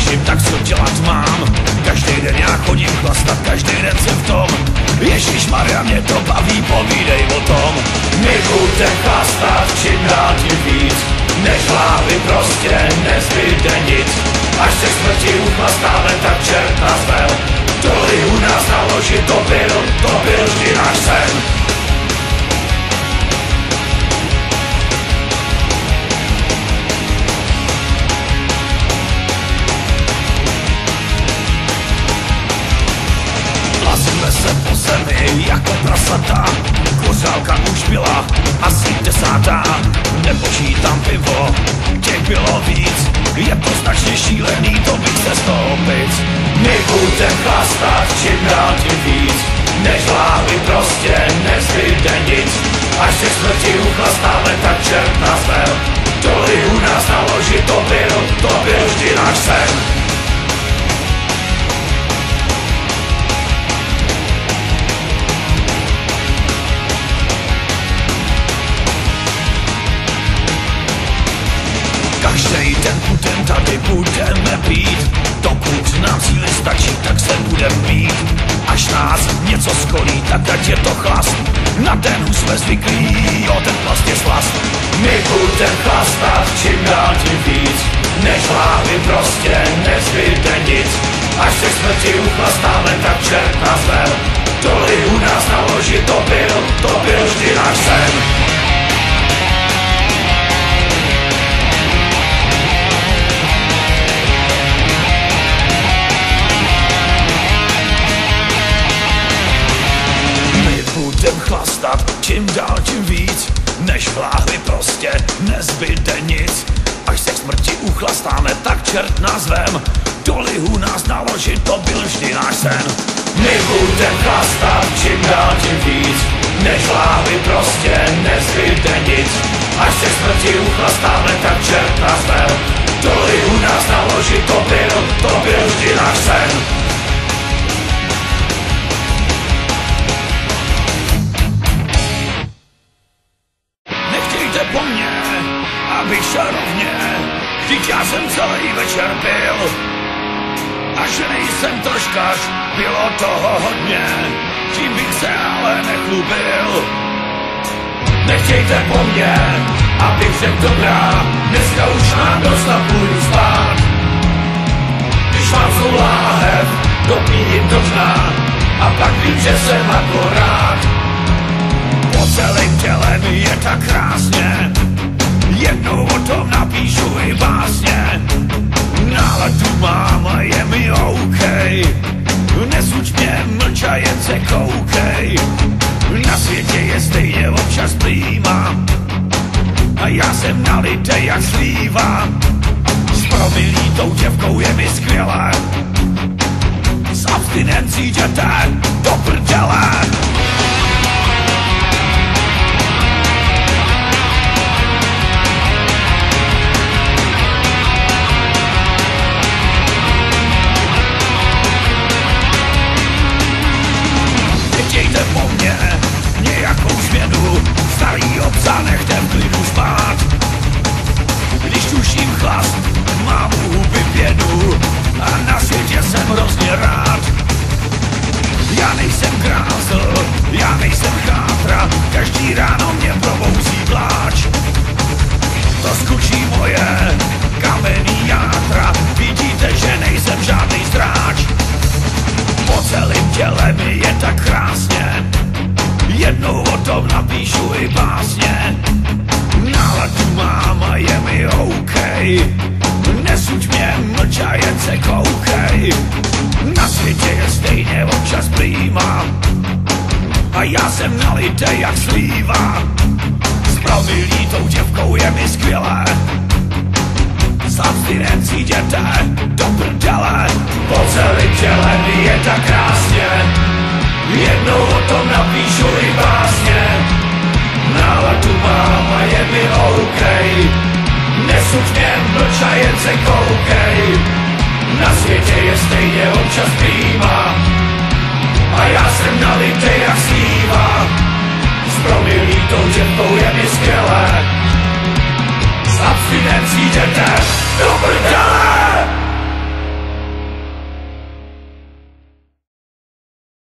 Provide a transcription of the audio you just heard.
tuším, tak co dělat mám. Každý den já chodím chlastat, každý den jsem v tom. Ježišmarja, mě to baví, povídej o tom. My budem chlastat čím dál tím víc, než hlavy prostě nezbyde nic. Až se smrti uchlastáme, tak čert nás vel. Doly u nás naložit, to byl vždy náš sen. Plazíme se po zemi jako prasata, kořálka už byla asi 10. Nepočítám pivo, těch bylo víc, je to značně šílený, to bych se stopic. My budem chlastat čím dál tím víc, než hlavy prostě nezbyde nic. Až se smrti uchlastáme, tak čert nás vel. Doly u nás naložit, to byl vždy náš sen. Každý den budem tady budeme pít, dokud nám síly stačí, tak se budem pít. Až nás něco skolí, tak ať je to chlast. Na den už jsme zvyklí, jo, ten plast je slast. My budem chlastat čím dál tím víc, než hlavy prostě nezbyde nic. Až se smrti uchlastáme, tak čert nás vel. Doly u nás naložit, to byl vždy náš sen. Budem chlastat čím dál tím víc, než v hlavy prostě nezbyde nic. Až se k smrti uchlastáme, tak čert nás vem. Doly u nás naložit, to byl vždy náš sen. My budem chlastat čím dál tím víc, než v hlavy prostě nezbyde nic. Až se k smrti uchlastáme, tak čert nás vem. Doly u nás naložit, to byl vždy náš sen. Po mně, abych šel rovně, vždyť já jsem celý večer pil. A že nejsem troškař, bylo toho hodně, tím bych se ale nechlubil. Nechtějte po mně, abych řekl dobrá, dneska už mám dost a půjdu spát. Když mám svou láhev, dopijím do dna, a pak vím, že jsem akorát. Po celém těle mi je tak krásně, jednou o tom napíšu i básně. Náladu mám a je mi OK, nesuď mě, mlča, jen se koukej. Na světě je stejně občas prýma, a já jsem nalitej jak slíva. S promilí tou děvkou je mi skvělé, s abstinencí jděte do prdele. Chtějte po mně nějakou změnu, starý obsa nechte v klidu spát. Když tuším chlast, mám u huby pěnu a na světě jsem hrozně rád. Já nejsem grázl, já nejsem chátra, každý ráno mě probouzí pláč. To skučí moje kamenný játra, vidíte, že nejsem žádný stráč. Po celém těle mi je tak krásně, jednou o tom napíšu i básně. Náladu mám a je mi OK, nesuď mě, mlča, jen se koukej. Na světě je stejně občas prýma, a já jsem nalitej jak slíva. S promilí tou děvkou je mi skvělé, s abstinencí jděte do prdele. Po celém těle mi je tak krásně, jednou o tom napíšu i básně. Náladu mám a je mi OK, nesuď mě, mlča, jen se koukej. Na světě je stejně občas prýma, a já jsem nalitej jak slíva. S promilí tou děvkou je mi skvělé,